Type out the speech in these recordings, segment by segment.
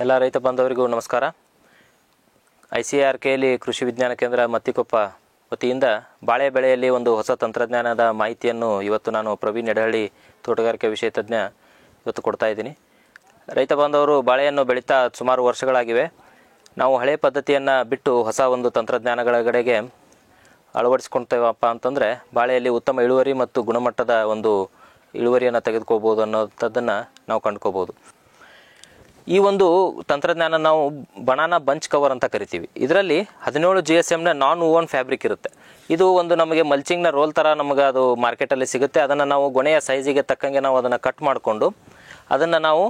ಎಲ್ಲ ರೈತ ಬಾಂಧವರಿಗೂ ನಮಸ್ಕಾರ. ICAR ಕೃಷಿ ವಿಜ್ಞಾನ ಕೇಂದ್ರ ಮತ್ತಿಕೊಪ್ಪ ವತಿಯಿಂದ ಬಾಳೆ ಬೆಳೆಯಲ್ಲಿ ಒಂದು ಹೊಸ ತಂತ್ರಜ್ಞಾನದ ಮಾಹಿತಿಯನ್ನು ಇವತ್ತು ನಾನು ಪ್ರವೀಣ್ ಯಡಹಳ್ಳಿ ತೋಟಗಾರಿಕೆ ವಿಷಯ ತಜ್ಞ ಇವತ್ತು ಕೊಡ್ತಾ ಇದ್ದೀನಿ. ರೈತ ಬಾಂಧವರು ಬಾಳೆಯನ್ನು ಬೆಳೀತಾ ಸುಮಾರು ವರ್ಷಗಳಾಗಿವೆ. ನಾವು ಹಳೆಯ ಪದ್ಧತಿಯನ್ನು ಬಿಟ್ಟು ಹೊಸ ಒಂದು ತಂತ್ರಜ್ಞಾನಗಳ ಕಡೆಗೆ ಅಳವಡಿಸ್ಕೊಳ್ತೇವಪ್ಪ ಅಂತಂದರೆ ಬಾಳೆಯಲ್ಲಿ ಉತ್ತಮ ಇಳುವರಿ ಮತ್ತು ಗುಣಮಟ್ಟದ ಒಂದು ಇಳುವರಿಯನ್ನು ತೆಗೆದುಕೋಬೋದು ಅನ್ನೋಂಥದ್ದನ್ನು ನಾವು ಕಂಡುಕೋಬೋದು. ಈ ಒಂದು ತಂತ್ರಜ್ಞಾನ ನಾವು ಬನಾನಾ ಬಂಚ್ ಕವರ್ ಅಂತ ಕರಿತೀವಿ. ಇದರಲ್ಲಿ 17 GSM ನಾನ್ ಓವನ್ ಫ್ಯಾಬ್ರಿಕ್ ಇರುತ್ತೆ. ಇದು ಒಂದು ನಮಗೆ ಮಲ್ಚಿಂಗ್ನ ರೋಲ್ ಥರ ನಮಗೆ ಅದು ಮಾರ್ಕೆಟಲ್ಲಿ ಸಿಗುತ್ತೆ. ಅದನ್ನು ನಾವು ಗೊನೆಯ ಸೈಜಿಗೆ ತಕ್ಕಂಗೆ ನಾವು ಅದನ್ನು ಕಟ್ ಮಾಡಿಕೊಂಡು ಅದನ್ನು ನಾವು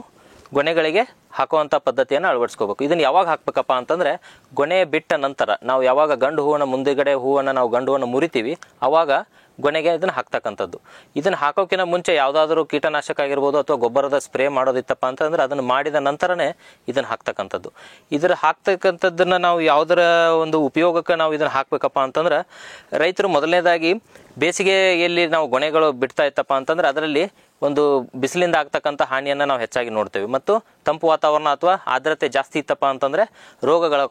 ಗೊನೆಗಳಿಗೆ ಹಾಕುವಂಥ ಪದ್ಧತಿಯನ್ನು ಅಳವಡಿಸ್ಕೋಬೇಕು. ಇದನ್ನು ಯಾವಾಗ ಹಾಕಬೇಕಪ್ಪ ಅಂತಂದರೆ ಗೊನೆ ಬಿಟ್ಟ ನಂತರ ನಾವು ಯಾವಾಗ ಗಂಡು ಹೂವನ್ನು ಮುಂದುಗಡೆ ಹೂವನ್ನು ನಾವು ಗಂಡು ಹೂವನ್ನು ಮುರಿತೀವಿ ಆವಾಗ ಗೊನೆಗೆ ಇದನ್ನು ಹಾಕ್ತಕ್ಕಂಥದ್ದು. ಇದನ್ನು ಹಾಕೋಕ್ಕಿಂತ ಮುಂಚೆ ಯಾವುದಾದ್ರೂ ಕೀಟನಾಶಕ ಆಗಿರ್ಬೋದು ಅಥವಾ ಗೊಬ್ಬರದ ಸ್ಪ್ರೇ ಮಾಡೋದಿತ್ತಪ್ಪ ಅಂತಂದರೆ ಅದನ್ನು ಮಾಡಿದ ನಂತರನೇ ಇದನ್ನು ಹಾಕ್ತಕ್ಕಂಥದ್ದು. ಇದರ ಹಾಕ್ತಕ್ಕಂಥದ್ದನ್ನು ನಾವು ಯಾವುದರ ಒಂದು ಉಪಯೋಗಕ್ಕೆ ನಾವು ಇದನ್ನು ಹಾಕಬೇಕಪ್ಪ ಅಂತಂದ್ರೆ ರೈತರು ಮೊದಲನೇದಾಗಿ ಬೇಸಿಗೆಯಲ್ಲಿ ನಾವು ಗೊನೆಗಳು ಬಿಡ್ತಾ ಇತ್ತಪ್ಪ ಅಂತಂದರೆ ಅದರಲ್ಲಿ ಒಂದು ಬಿಸಿಲಿಂದ ಆಗ್ತಕ್ಕಂಥ ಹಾನಿಯನ್ನು ನಾವು ಹೆಚ್ಚಾಗಿ ನೋಡ್ತೇವೆ. ಮತ್ತು ತಂಪು ವಾತಾವರಣ ಅಥವಾ ಆರ್ದ್ರತೆ ಜಾಸ್ತಿ ಇತ್ತಪ್ಪ ಅಂತಂದರೆ ರೋಗಗಳ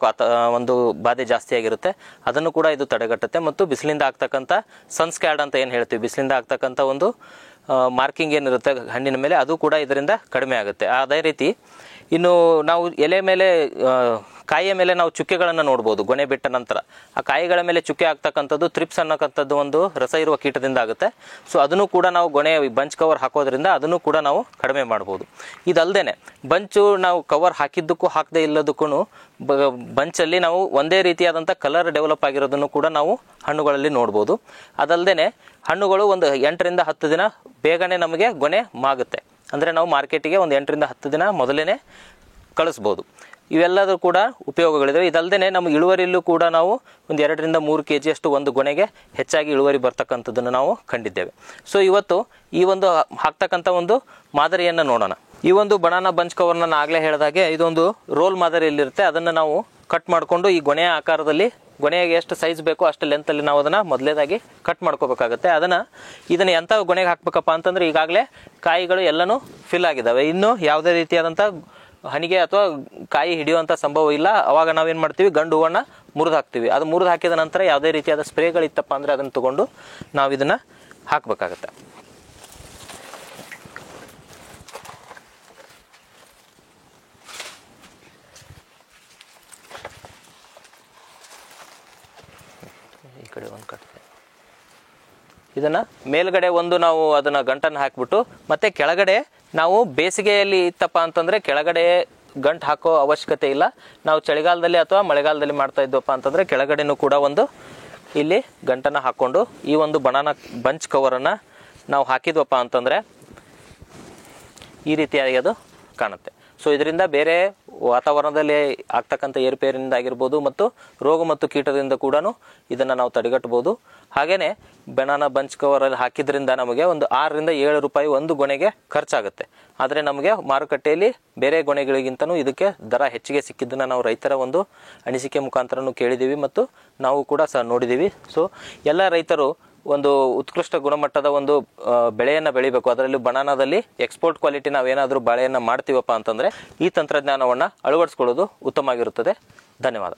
ಒಂದು ಬಾಧೆ ಜಾಸ್ತಿ ಆಗಿರುತ್ತೆ. ಅದನ್ನು ಕೂಡ ಇದು ತಡೆಗಟ್ಟುತ್ತೆ. ಮತ್ತು ಬಿಸಿಲಿಂದ ಆಗ್ತಕ್ಕಂಥ ಸನ್ಸ್ಕ್ಯಾಡ್ ಅಂತ ಏನು ಹೇಳ್ತೀವಿ, ಬಿಸಿಲಿಂದ ಆಗ್ತಕ್ಕಂಥ ಒಂದು ಮಾರ್ಕಿಂಗ್ ಏನಿರುತ್ತೆ ಹಣ್ಣಿನ ಮೇಲೆ, ಅದು ಕೂಡ ಇದರಿಂದ ಕಡಿಮೆ ಆಗುತ್ತೆ. ಅದೇ ರೀತಿ ಇನ್ನು ನಾವು ಎಲೆ ಮೇಲೆ ಕಾಯಿಯ ಮೇಲೆ ನಾವು ಚುಕ್ಕೆಗಳನ್ನು ನೋಡ್ಬೋದು. ಗೊನೆ ಬಿಟ್ಟ ನಂತರ ಆ ಕಾಯಿಗಳ ಮೇಲೆ ಚುಕ್ಕೆ ಆಗ್ತಕ್ಕಂಥದ್ದು ಥ್ರಿಪ್ಸ್ ಅನ್ನೋಕ್ಕಂಥದ್ದು ಒಂದು ರಸ ಇರುವ ಕೀಟದಿಂದ ಆಗುತ್ತೆ. ಸೊ ಅದನ್ನು ಕೂಡ ನಾವು ಗೊನೆ ಬಂಚ್ ಕವರ್ ಹಾಕೋದ್ರಿಂದ ಅದನ್ನು ಕೂಡ ನಾವು ಕಡಿಮೆ ಮಾಡ್ಬೋದು. ಇದಲ್ಲದೆ ಬಂಚು ನಾವು ಕವರ್ ಹಾಕಿದ್ದಕ್ಕೂ ಹಾಕದೇ ಇಲ್ಲದಕ್ಕೂ ಬಂಚಲ್ಲಿ ನಾವು ಒಂದೇ ರೀತಿಯಾದಂಥ ಕಲರ್ ಡೆವಲಪ್ ಆಗಿರೋದನ್ನು ಕೂಡ ನಾವು ಹಣ್ಣುಗಳಲ್ಲಿ ನೋಡ್ಬೋದು. ಅದಲ್ಲದೆ ಹಣ್ಣುಗಳು ಒಂದು 8 ರಿಂದ 10 ದಿನ ಬೇಗನೆ ನಮಗೆ ಗೊನೆ ಮಾಗುತ್ತೆ. ಅಂದರೆ ನಾವು ಮಾರ್ಕೆಟಿಗೆ ಒಂದು 8 ರಿಂದ 10 ದಿನ ಮೊದಲೇ ಕಳಿಸ್ಬೋದು. ಇವೆಲ್ಲದೂ ಕೂಡ ಉಪಯೋಗಗಳಿವೆ. ಇದಲ್ಲದೆ ನಮ್ಮ ಇಳುವರಿಯಲ್ಲೂ ಕೂಡ ನಾವು ಒಂದು 2 ರಿಂದ 3 kg ಅಷ್ಟು ಒಂದು ಗೊನೆಗೆ ಹೆಚ್ಚಾಗಿ ಇಳುವರಿ ಬರ್ತಕ್ಕಂಥದ್ದನ್ನು ನಾವು ಕಂಡಿದ್ದೇವೆ. ಸೊ ಇವತ್ತು ಈ ಒಂದು ಹಾಕ್ತಕ್ಕಂಥ ಒಂದು ಮಾದರಿಯನ್ನು ನೋಡೋಣ. ಈ ಒಂದು ಬನಾನಾ ಬಂಚ್ ಕವರ್ನ ನಾನು ಆಗಲೇ ಹೇಳಿದಾಗೆ ಇದೊಂದು ರೋಲ್ ಮಾದರಿಯಲ್ಲಿರುತ್ತೆ. ಅದನ್ನು ನಾವು ಕಟ್ ಮಾಡಿಕೊಂಡು ಈ ಗೊನೆಯ ಆಕಾರದಲ್ಲಿ ಗೊನೆಗೆ ಎಷ್ಟು ಸೈಜ್ ಬೇಕೋ ಅಷ್ಟು ಲೆಂತಲ್ಲಿ ನಾವು ಅದನ್ನು ಮೊದಲೇದಾಗಿ ಕಟ್ ಮಾಡ್ಕೋಬೇಕಾಗುತ್ತೆ. ಇದನ್ನು ಎಂಥ ಗೊನೆಗೆ ಹಾಕಬೇಕಪ್ಪ ಅಂತಂದರೆ ಈಗಾಗಲೇ ಕಾಯಿಗಳು ಎಲ್ಲನೂ ಫಿಲ್ ಆಗಿದ್ದಾವೆ. ಇನ್ನೂ ಯಾವುದೇ ರೀತಿಯಾದಂಥ ಹನಿಗೆ ಅಥವಾ ಕಾಯಿ ಹಿಡಿಯುವಂಥ ಸಂಭವ ಇಲ್ಲ. ಅವಾಗ ನಾವೇನು ಮಾಡ್ತೀವಿ, ಗಂಡು ಹೂವನ್ನು ಮುರಿದು ಹಾಕ್ತೀವಿ. ಅದು ಮುರಿದು ಹಾಕಿದ ನಂತರ ಯಾವುದೇ ರೀತಿಯಾದ ಸ್ಪ್ರೇಗಳಿತ್ತಪ್ಪ ಅಂದರೆ ಅದನ್ನು ತೊಗೊಂಡು ನಾವು ಇದನ್ನು ಹಾಕಬೇಕಾಗತ್ತೆ. ಈ ಕಡೆ ಒಂದು ಕಟ್ ಇದನ್ನು ಮೇಲ್ಗಡೆ ಒಂದು ನಾವು ಅದನ್ನು ಗಂಟನ್ನು ಹಾಕಿಬಿಟ್ಟು ಮತ್ತೆ ಕೆಳಗಡೆ ನಾವು ಬೇಸಿಗೆಯಲ್ಲಿ ಇತ್ತಪ್ಪ ಅಂತಂದರೆ ಕೆಳಗಡೆ ಗಂಟು ಹಾಕೋ ಅವಶ್ಯಕತೆ ಇಲ್ಲ. ನಾವು ಚಳಿಗಾಲದಲ್ಲಿ ಅಥವಾ ಮಳೆಗಾಲದಲ್ಲಿ ಮಾಡ್ತಾ ಇದ್ವಪ್ಪ ಅಂತಂದರೆ ಕೆಳಗಡೆನೂ ಕೂಡ ಒಂದು ಇಲ್ಲಿ ಗಂಟನ್ನು ಹಾಕ್ಕೊಂಡು ಈ ಒಂದು ಬನಾನಾ ಬಂಚ್ ಕವರನ್ನು ನಾವು ಹಾಕಿದ್ವಪ್ಪ ಅಂತಂದರೆ ಈ ರೀತಿಯಾಗಿ ಅದು ಕಾಣುತ್ತೆ. ಸೊ ಇದರಿಂದ ಬೇರೆ ವಾತಾವರಣದಲ್ಲಿ ಆಗ್ತಕ್ಕಂಥ ಏರುಪೇರಿನಿಂದ ಆಗಿರ್ಬೋದು ಮತ್ತು ರೋಗ ಮತ್ತು ಕೀಟದಿಂದ ಕೂಡ ಇದನ್ನು ನಾವು ತಡೆಗಟ್ಟಬಹುದು. ಹಾಗೆಯೇ ಬನಾನಾ ಬಂಚ್ ಕವರಲ್ಲಿ ಹಾಕಿದ್ರಿಂದ ನಮಗೆ ಒಂದು 6 ರಿಂದ 7 ರೂಪಾಯಿ ಒಂದು ಗೊನೆಗೆ ಖರ್ಚಾಗುತ್ತೆ. ಆದರೆ ನಮಗೆ ಮಾರುಕಟ್ಟೆಯಲ್ಲಿ ಬೇರೆ ಗೊನೆಗಳಿಗಿಂತನೂ ಇದಕ್ಕೆ ದರ ಹೆಚ್ಚಿಗೆ ಸಿಕ್ಕಿದ್ದನ್ನು ನಾವು ರೈತರ ಒಂದು ಅನಿಸಿಕೆ ಮುಖಾಂತರನೂ ಕೇಳಿದ್ದೀವಿ ಮತ್ತು ನಾವು ಕೂಡ ಸಹ ನೋಡಿದ್ದೀವಿ. ಸೊ ಎಲ್ಲ ರೈತರು ಒಂದು ಉತ್ಕೃಷ್ಟ ಗುಣಮಟ್ಟದ ಒಂದು ಬೆಳೆಯನ್ನು ಬೆಳಿಬೇಕು. ಅದರಲ್ಲಿ ಬನಾನಾದಲ್ಲಿ ಎಕ್ಸ್ಪೋರ್ಟ್ ಕ್ವಾಲಿಟಿ ನಾವೇನಾದರೂ ಬಾಳೆಯನ್ನು ಮಾಡ್ತೀವಪ್ಪ ಅಂತಂದರೆ ಈ ತಂತ್ರಜ್ಞಾನವನ್ನು ಅಳವಡಿಸ್ಕೊಳ್ಳೋದು ಉತ್ತಮವಾಗಿರುತ್ತದೆ. ಧನ್ಯವಾದ.